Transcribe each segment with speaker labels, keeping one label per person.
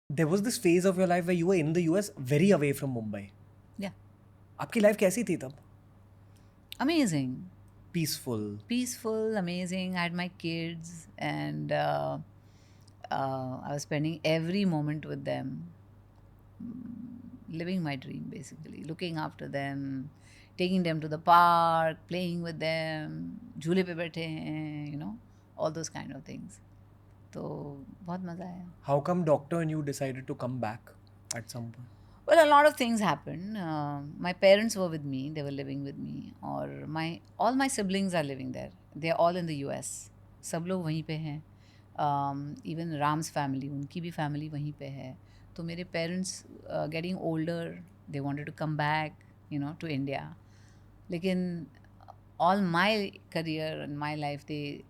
Speaker 1: There was this phase of your life where you were in the US, very away from Mumbai.
Speaker 2: Yeah.
Speaker 1: आपकी life कैसी थी तब?
Speaker 2: Amazing.
Speaker 1: Peaceful.
Speaker 2: Amazing. I had my kids, and I was spending every moment with them, living my dream basically, looking after them, taking them to the park, playing with them, झूले पे बैठे हैं, you know, all those kind of things. तो बहुत मज़ा आया.
Speaker 1: How come doctor and you decided to come back at some point?
Speaker 2: Well, a lot of things happened. My parents were with me; they were living with me, और all my siblings are living there. They are all in the US. सब लोग वहीं पे हैं. Even Ram's family, उनकी भी family वहीं पे है. तो मेरे parents getting older, they wanted to come back, you know, to India. लेकिन all my career and my life, they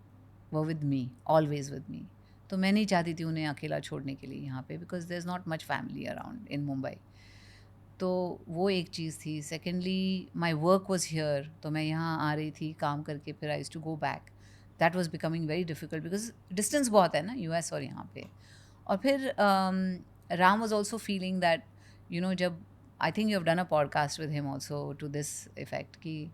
Speaker 2: were with me, always with me. तो मैं नहीं चाहती थी उन्हें अकेला छोड़ने के लिए यहाँ पे, because there's not much family around in Mumbai. तो वो एक चीज़ थी. Secondly my work was here, तो मैं यहाँ आ रही थी काम करके, फिर I used to go back. That was becoming very difficult because distance बहुत है ना US और यहाँ पे. और फिर Ram was also feeling that, you know, जब I think you have done a podcast with him also to this effect कि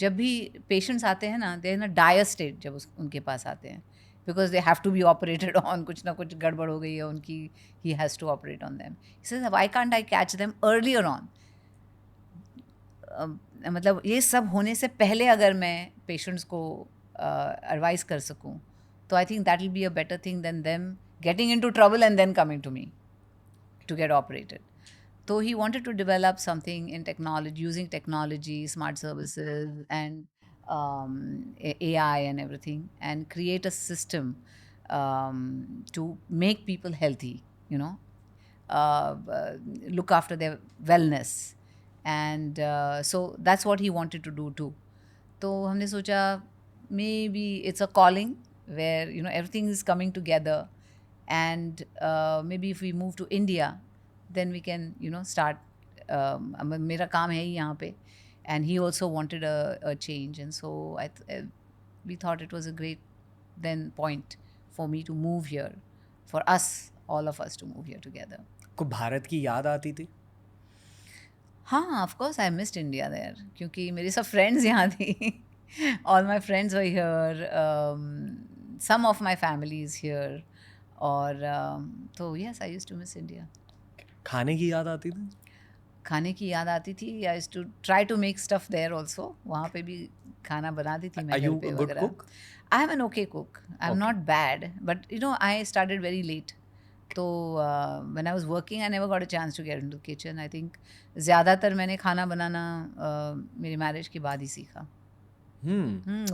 Speaker 2: जब भी पेशेंट्स आते हैं ना, दे इन अ डायर स्टेट जब उनके पास आते हैं, because they have to be operated on, कुछ ना कुछ गड़बड़ हो गई है उनकी, he has to operate on them. He says, why can't I catch them earlier on? मतलब ये सब होने से पहले अगर मैं पेशेंट्स को एडवाइस कर सकूं, तो I think that will be a better thing than them getting into trouble and then coming to me to get operated. So he wanted to develop something in technology, using technology, smart services, and AI and everything, and create a system to make people healthy, you know, look after their wellness. And so that's what he wanted to do too. तो हमने सोचा maybe it's a calling where, you know, everything is coming together. And maybe if we move to India, then we can, you know, start. मेरा काम है ही यहाँ पे, and he also wanted a change, and so we thought it was a great then point for me to move here, for us, all of us to move here together.
Speaker 1: को भारत की याद आती थी?
Speaker 2: हाँ, of course I missed India there, क्योंकि मेरी सब friends यहाँ थी. All my friends were here. Some of my family is here. और तो yes, I used to miss India.
Speaker 1: खाने की याद आती थी?
Speaker 2: खाने की याद आती थी. I used to try to make stuff there also. वहाँ पे भी खाना बनाती थी मैं
Speaker 1: Are
Speaker 2: घर
Speaker 1: you
Speaker 2: पे
Speaker 1: a good
Speaker 2: वगैरह.
Speaker 1: cook?
Speaker 2: I am an okay cook. I'm
Speaker 1: Okay.
Speaker 2: not bad, but you know, I started very late. तो when I was working, I never got a chance to get into the kitchen. I think ज़्यादातर मैंने खाना बनाना मेरी marriage के बाद ही सीखा.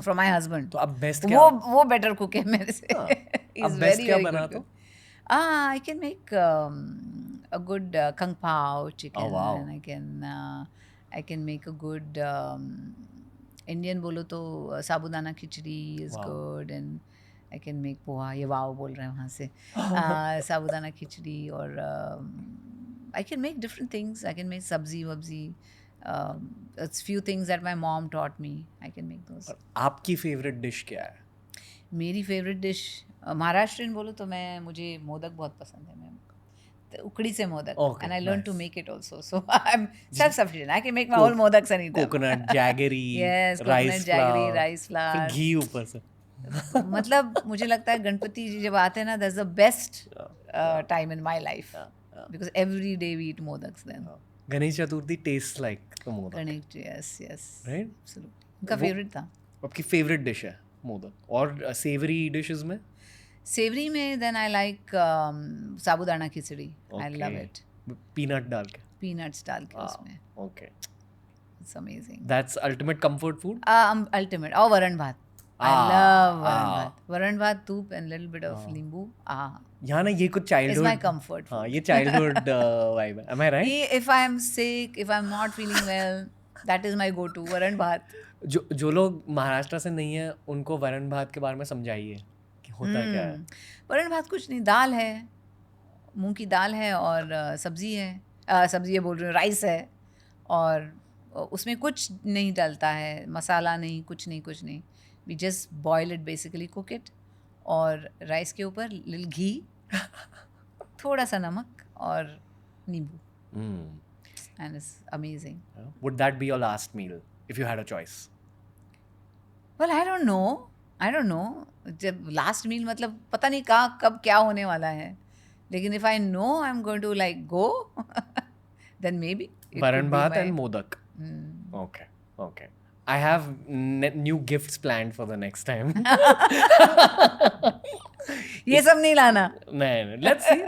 Speaker 2: From my husband.
Speaker 1: तो अब बेस्ट क्या?
Speaker 2: वो better cook है मेरे से. He's
Speaker 1: अब बेस्ट
Speaker 2: very
Speaker 1: क्या
Speaker 2: very
Speaker 1: बना
Speaker 2: good
Speaker 1: तो?
Speaker 2: cook. I can make a good kung pao chicken.
Speaker 1: Oh, wow.
Speaker 2: And I can make a good Indian बोलो तो साबूदाना खिचड़ी is
Speaker 1: Wow.
Speaker 2: good, and I can make poha. ये वाव बोल रहे हैं वहाँ से. साबूदाना खिचड़ी, और I can make different things. I can make sabzi wabzi. It's few things that my mom taught me. I can make those.
Speaker 1: और आपकी फेवरेट डिश क्या है?
Speaker 2: मेरी फेवरेट डिश महाराष्ट्रियन बोलो तो मुझे मोदक बहुत पसंद है. मैं उकड़ी से modak,
Speaker 1: Okay,
Speaker 2: and I learned to
Speaker 1: nice.
Speaker 2: make it also. So I'm self-sufficient. I can make my whole modaks anytime.
Speaker 1: Coconut jaggery,
Speaker 2: Yes,
Speaker 1: rice
Speaker 2: coconut jaggery,
Speaker 1: flower,
Speaker 2: rice
Speaker 1: फिर
Speaker 2: flour.
Speaker 1: घी ऊपर से.
Speaker 2: मतलब मुझे लगता है गणपति जी जब आते हैं ना, that's the best time in my life, because every day we eat modaks then.
Speaker 1: Ganesh Chaturthi taste like the modak,
Speaker 2: Connect, yes,
Speaker 1: right?
Speaker 2: absolutely. उनका
Speaker 1: वो-
Speaker 2: फेवरेट था.
Speaker 1: आपकी फेवरेट डिश है मोदक. और सेवरी डिशेस में?
Speaker 2: सेवरी में then I like sabudana khichdi. I love it.
Speaker 1: Peanut डाल के.
Speaker 2: Peanuts डाल के उसमें.
Speaker 1: Okay,
Speaker 2: It's amazing.
Speaker 1: That's ultimate comfort food.
Speaker 2: Ultimate. और वरण भात. I love वरण भात. वरण भात, soup and little bit of नींबू.
Speaker 1: यहाँ ना ये कुछ
Speaker 2: It's
Speaker 1: childhood.
Speaker 2: my comfort food.
Speaker 1: हाँ, ये चाइल्डहुड वाइब है. Am I right?
Speaker 2: If I'm sick, if I'm not feeling well, that is my go-to. वरण भात.
Speaker 1: जो लोग महाराष्ट्र से नहीं है उनको वरण भात के बारे में समझाइए कि होता क्या है.
Speaker 2: वरण भात कुछ नहीं, दाल है, मूंग की दाल है, और सब्जी है. सब्जी बोल रही हूँ, राइस है, और उसमें कुछ नहीं डलता है, मसाला नहीं, कुछ नहीं. We just boil it basically, cook it, और राइस के ऊपर लिटिल घी, थोड़ा सा नमक और नींबू,
Speaker 1: Mm.
Speaker 2: and it's amazing.
Speaker 1: Would that be your last meal if you had a choice?
Speaker 2: Well, I don't know. जब लास्ट मील मतलब पता नहीं कहाँ कब क्या होने वाला है, लेकिन if I know I'm going to like go, then maybe it
Speaker 1: Varan
Speaker 2: could be
Speaker 1: bhat
Speaker 2: my.
Speaker 1: and modak.
Speaker 2: Hmm.
Speaker 1: Okay, okay. I have new gifts planned for the next time.
Speaker 2: ये सब नहीं लाना.
Speaker 1: No, let's see.